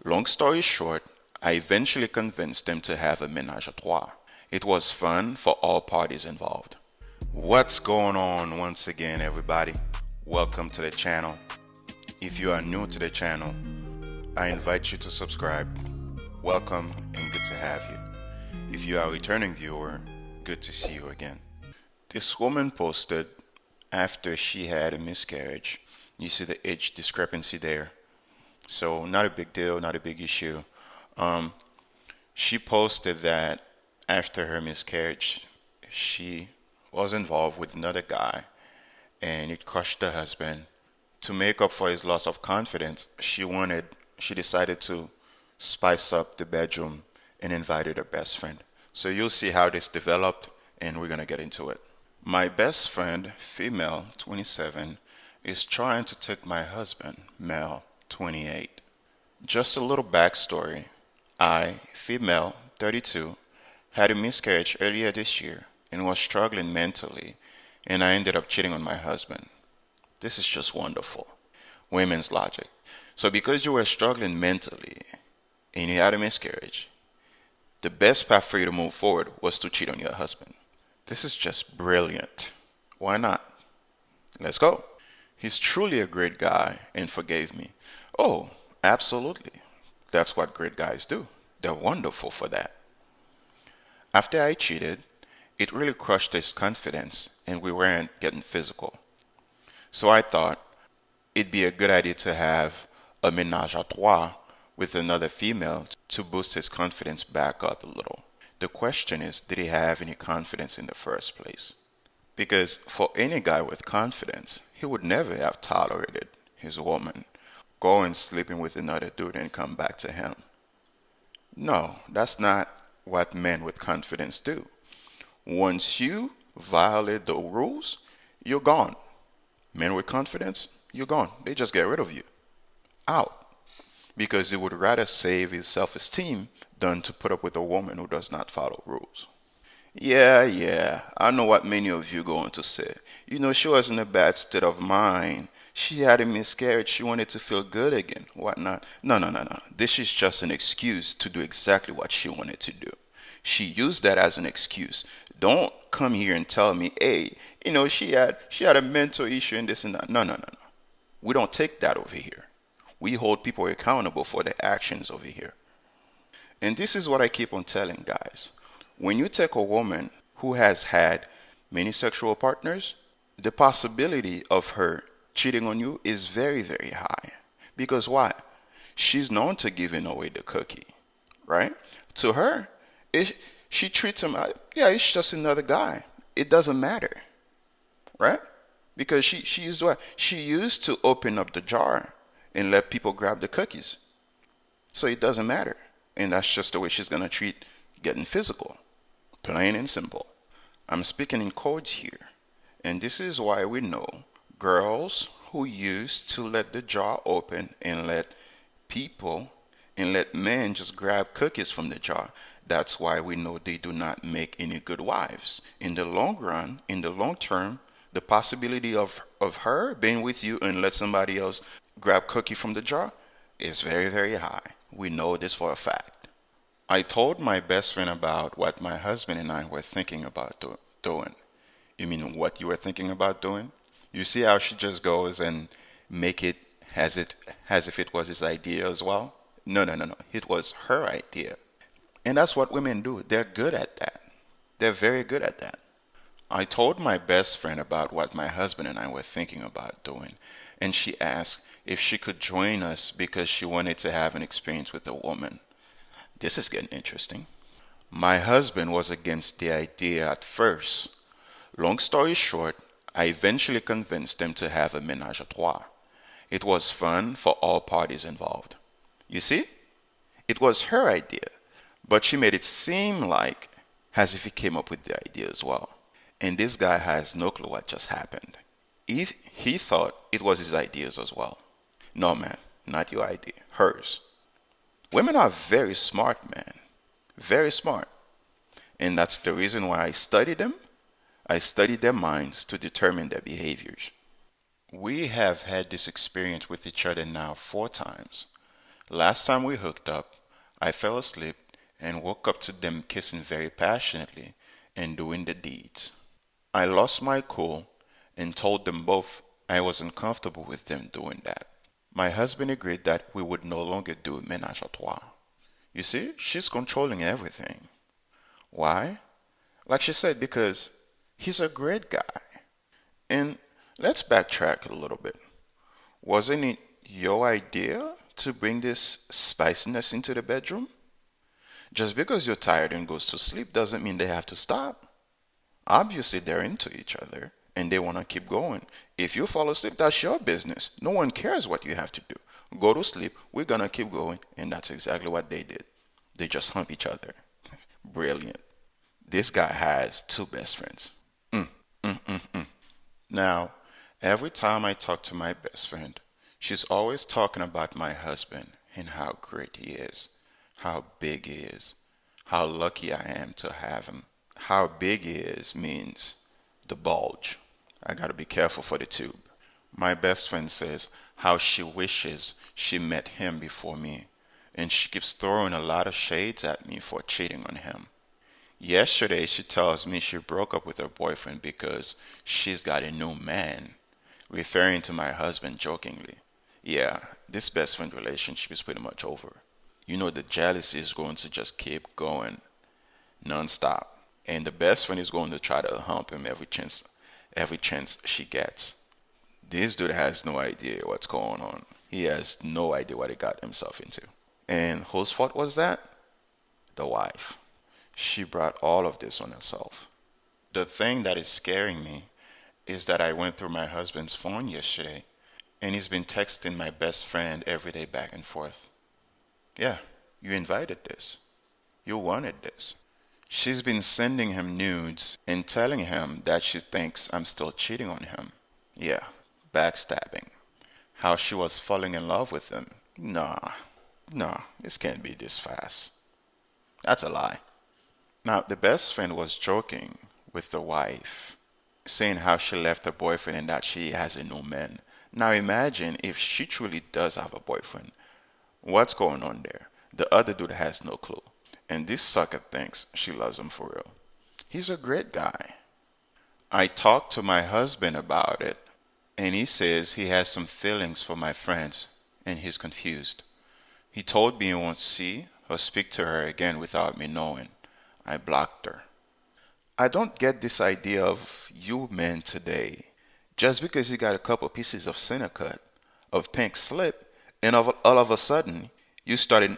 Long story short, I eventually convinced them to have a ménage à trois. It was fun for all parties involved. What's going on once again, everybody? Welcome to the channel. If you are new to the channel, I invite you to subscribe. Welcome and good to have you. If you are a returning viewer, good to see you again. This woman posted after she had a miscarriage. You see the age discrepancy there. So not a big deal, not a big issue. She posted that after her miscarriage, she was involved with another guy and it crushed her husband. To make up for his loss of confidence, she decided to spice up the bedroom and invited her best friend. So you'll see how this developed and we're gonna get into it. My best friend, female, 27, is trying to take my husband, male, 28. Just a little backstory. I, female, 32, had a miscarriage earlier this year and was struggling mentally, and I ended up cheating on my husband. This is just wonderful. Women's logic. So because you were struggling mentally and you had a miscarriage, the best path for you to move forward was to cheat on your husband. This is just brilliant. Why not? Let's go. He's truly a great guy and forgave me. Oh, absolutely. That's what great guys do. They're wonderful for that. After I cheated, it really crushed his confidence and we weren't getting physical. So I thought it'd be a good idea to have a ménage à trois with another female to boost his confidence back up a little. The question is, did he have any confidence in the first place? Because for any guy with confidence, he would never have tolerated his woman going sleeping with another dude and come back to him. No, that's not what men with confidence do. Once you violate the rules, you're gone. Men with confidence, you're gone. They just get rid of you. Out. Because they would rather save his self-esteem than to put up with a woman who does not follow rules. Yeah, I know what many of you are going to say. You know, she was in a bad state of mind. She had a miscarriage. She wanted to feel good again. Whatnot. No. This is just an excuse to do exactly what she wanted to do. She used that as an excuse. Don't come here and tell me, hey, you know, she had a mental issue and this and that. No. We don't take that over here. We hold people accountable for their actions over here. And this is what I keep on telling guys. When you take a woman who has had many sexual partners, the possibility of her cheating on you is very, very high. Because why? She's known to giving away the cookie, right? To her, she treats him, yeah, it's just another guy. It doesn't matter, right? Because she used what? She used to open up the jar and let people grab the cookies. So it doesn't matter. And that's just the way she's going to treat getting physical. Plain and simple. I'm speaking in codes here. And this is why we know girls who used to let the jar open and let men just grab cookies from the jar. That's why we know they do not make any good wives. In the long run, in the long term, the possibility of her being with you and let somebody else grab cookie from the jar is very, very high. We know this for a fact. I told my best friend about what my husband and I were thinking about doing. You mean what you were thinking about doing? You see how she just goes and make it as if it was his idea as well? No. It was her idea. And that's what women do. They're good at that. They're very good at that. I told my best friend about what my husband and I were thinking about doing, and she asked if she could join us because she wanted to have an experience with a woman. This is getting interesting. My husband was against the idea at first. Long story short, I eventually convinced them to have a ménage à trois. It was fun for all parties involved. You see? It was her idea, but she made it seem like as if he came up with the idea as well. And this guy has no clue what just happened. He thought it was his ideas as well. No, man, not your idea, hers. Women are very smart, man. Very smart. And that's the reason why I study them. I study their minds to determine their behaviors. We have had this experience with each other now 4 times. Last time we hooked up, I fell asleep and woke up to them kissing very passionately and doing the deeds. I lost my cool and told them both I wasn't comfortable with them doing that. My husband agreed that we would no longer do ménage à trois. You see, she's controlling everything. Why? Like she said, because he's a great guy. And let's backtrack a little bit. Wasn't it your idea to bring this spiciness into the bedroom? Just because you're tired and goes to sleep doesn't mean they have to stop. Obviously, they're into each other and they want to keep going. If you fall asleep, that's your business. No one cares what you have to do. Go to sleep, we're going to keep going. And that's exactly what they did. They just hump each other. Brilliant. This guy has two best friends. Mm, mm, mm, mm. Now, every time I talk to my best friend, she's always talking about my husband and how great he is, how big he is, how lucky I am to have him. How big he is means the bulge. I gotta be careful for the tube. My best friend says how she wishes she met him before me, and she keeps throwing a lot of shades at me for cheating on him. Yesterday, she tells me she broke up with her boyfriend because she's got a new man, referring to my husband jokingly. Yeah, this best friend relationship is pretty much over. You know the jealousy is going to just keep going non-stop. And the best friend is going to try to hump him every chance she gets. This dude has no idea what's going on. He has no idea what he got himself into. And whose fault was that? The wife. She brought all of this on herself. The thing that is scaring me is that I went through my husband's phone yesterday and he's been texting my best friend every day back and forth. Yeah, you invited this. You wanted this. She's been sending him nudes and telling him that she thinks I'm still cheating on him. Yeah, backstabbing. How she was falling in love with him. Nah, this can't be this fast. That's a lie. Now, the best friend was joking with the wife, saying how she left her boyfriend and that she has a new man. Now, imagine if she truly does have a boyfriend. What's going on there? The other dude has no clue. And this sucker thinks she loves him for real. He's a great guy. I talked to my husband about it, and he says he has some feelings for my friends, and he's confused. He told me he won't see or speak to her again without me knowing. I blocked her. I don't get this idea of you men today. Just because you got a couple pieces of cinnamon of pink slip, and all of a sudden you starting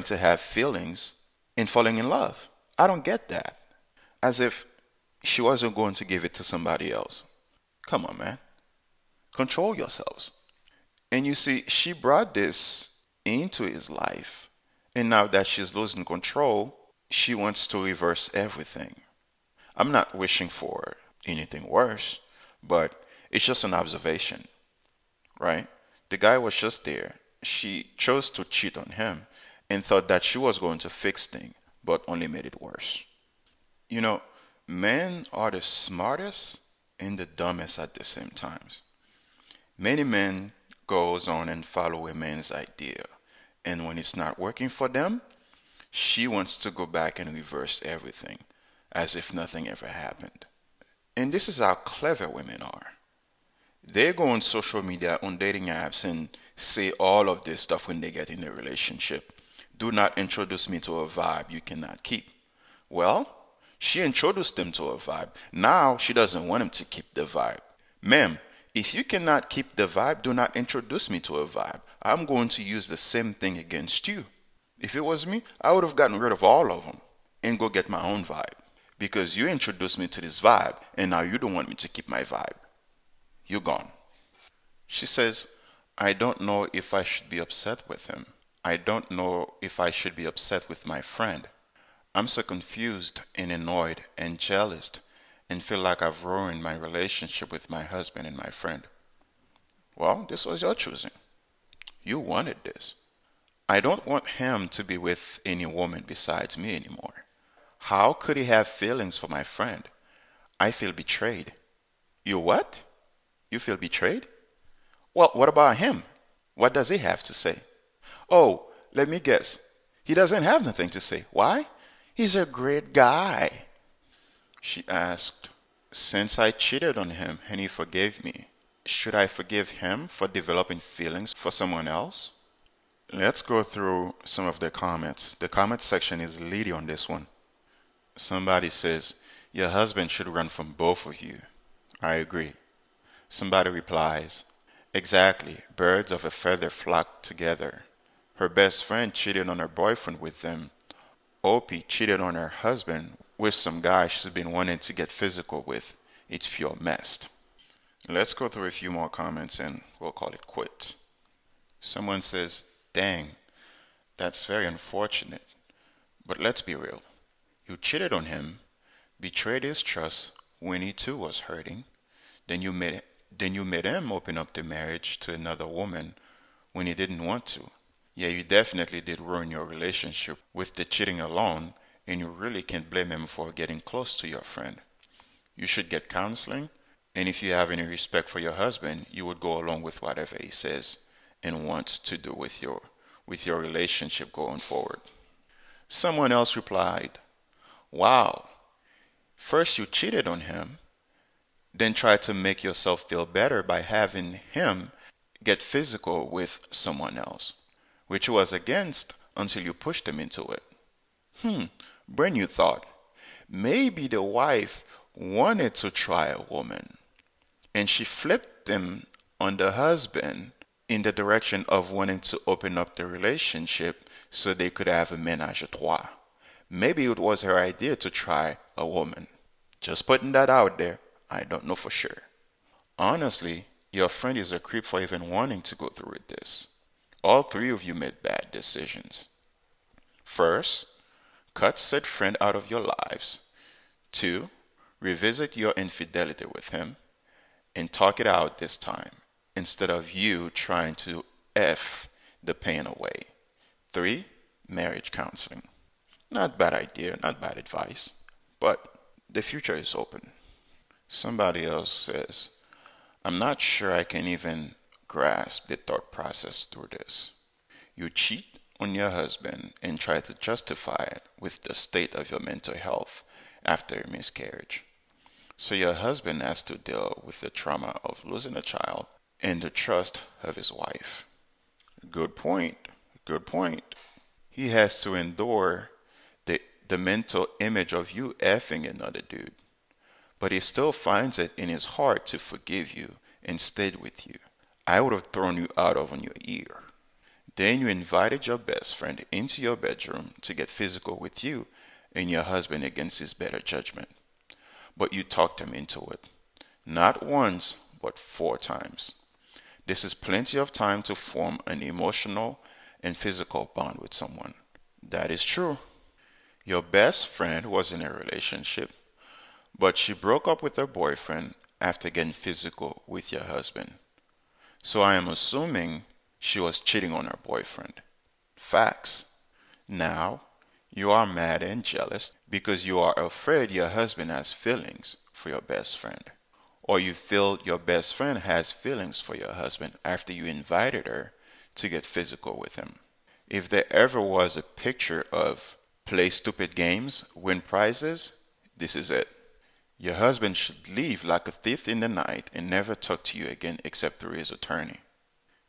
to have feelings and falling in love. I don't get that. As if she wasn't going to give it to somebody else. Come on, man. Control yourselves. And you see, she brought this into his life. And now that she's losing control, she wants to reverse everything. I'm not wishing for anything worse, but it's just an observation, right? The guy was just there. She chose to cheat on him and thought that she was going to fix things, but only made it worse. You know, men are the smartest and the dumbest at the same times. Many men goes on and follow a man's idea, and when it's not working for them, she wants to go back and reverse everything, as if nothing ever happened. And this is how clever women are. They go on social media, on dating apps, and say all of this stuff when they get in a relationship. Do not introduce me to a vibe you cannot keep. Well, she introduced them to a vibe. Now she doesn't want him to keep the vibe. Ma'am, if you cannot keep the vibe, do not introduce me to a vibe. I'm going to use the same thing against you. If it was me, I would have gotten rid of all of them and go get my own vibe. Because you introduced me to this vibe and now you don't want me to keep my vibe. You're gone. She says, I don't know if I should be upset with him. I don't know if I should be upset with my friend. I'm so confused and annoyed and jealous and feel like I've ruined my relationship with my husband and my friend. Well, this was your choosing. You wanted this. I don't want him to be with any woman besides me anymore. How could he have feelings for my friend? I feel betrayed. You what? You feel betrayed? Well, what about him? What does he have to say? Oh, Let me guess. He doesn't have nothing to say. Why? He's a great guy. She asked, since I cheated on him and he forgave me, should I forgive him for developing feelings for someone else? Let's go through some of the comments. The comment section is leading on this one. Somebody says, your husband should run from both of you. I agree. Somebody replies, exactly, birds of a feather flock together. Her best friend cheated on her boyfriend with them. Opie cheated on her husband with some guy she's been wanting to get physical with. It's pure mess. Let's go through a few more comments and we'll call it quits. Someone says, dang, that's very unfortunate. But let's be real. You cheated on him, betrayed his trust when he too was hurting. Then you made him open up the marriage to another woman when he didn't want to. Yeah, you definitely did ruin your relationship with the cheating alone, and you really can't blame him for getting close to your friend. You should get counseling, and if you have any respect for your husband, you would go along with whatever he says and wants to do with your relationship going forward. Someone else replied, wow, first you cheated on him, then tried to make yourself feel better by having him get physical with someone else, which was against until you pushed him into it. Brand new thought. Maybe the wife wanted to try a woman, and she flipped him on the husband in the direction of wanting to open up the relationship so they could have a ménage à trois. Maybe it was her idea to try a woman. Just putting that out there. I don't know for sure. Honestly, your friend is a creep for even wanting to go through with this. All three of you made bad decisions. First, cut said friend out of your lives. 2, revisit your infidelity with him and talk it out this time instead of you trying to F the pain away. 3, marriage counseling. Not bad idea, not bad advice, but the future is open. Somebody else says, I'm not sure I can even grasp the thought process through this. You cheat on your husband and try to justify it with the state of your mental health after a miscarriage. So your husband has to deal with the trauma of losing a child and the trust of his wife. Good point. Good point. He has to endure the mental image of you effing another dude. But he still finds it in his heart to forgive you and stayed with you. I would have thrown you out of on your ear. Then you invited your best friend into your bedroom to get physical with you and your husband against his better judgment. But you talked him into it. Not once, but 4 times. This is plenty of time to form an emotional and physical bond with someone. That is true. Your best friend was in a relationship, but she broke up with her boyfriend after getting physical with your husband. So I am assuming she was cheating on her boyfriend. Facts. Now, you are mad and jealous because you are afraid your husband has feelings for your best friend. Or you feel your best friend has feelings for your husband after you invited her to get physical with him. If there ever was a picture of play stupid games, win prizes, this is it. Your husband should leave like a thief in the night and never talk to you again except through his attorney.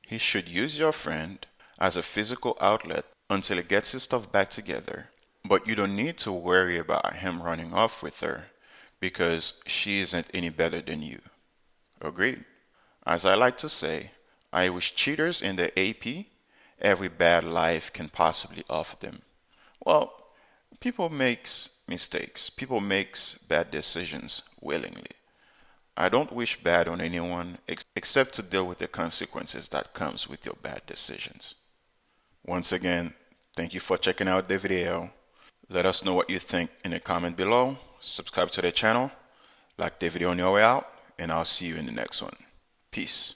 He should use your friend as a physical outlet until he gets his stuff back together, but you don't need to worry about him running off with her because she isn't any better than you. Agreed? As I like to say, I wish cheaters in the AP every bad life can possibly offer them. Well, people makes mistakes. People makes bad decisions willingly. I don't wish bad on anyone except to deal with the consequences that comes with your bad decisions. Once again, thank you for checking out the video. Let us know what you think in the comment below. Subscribe to the channel, like the video on your way out, and I'll see you in the next one. Peace.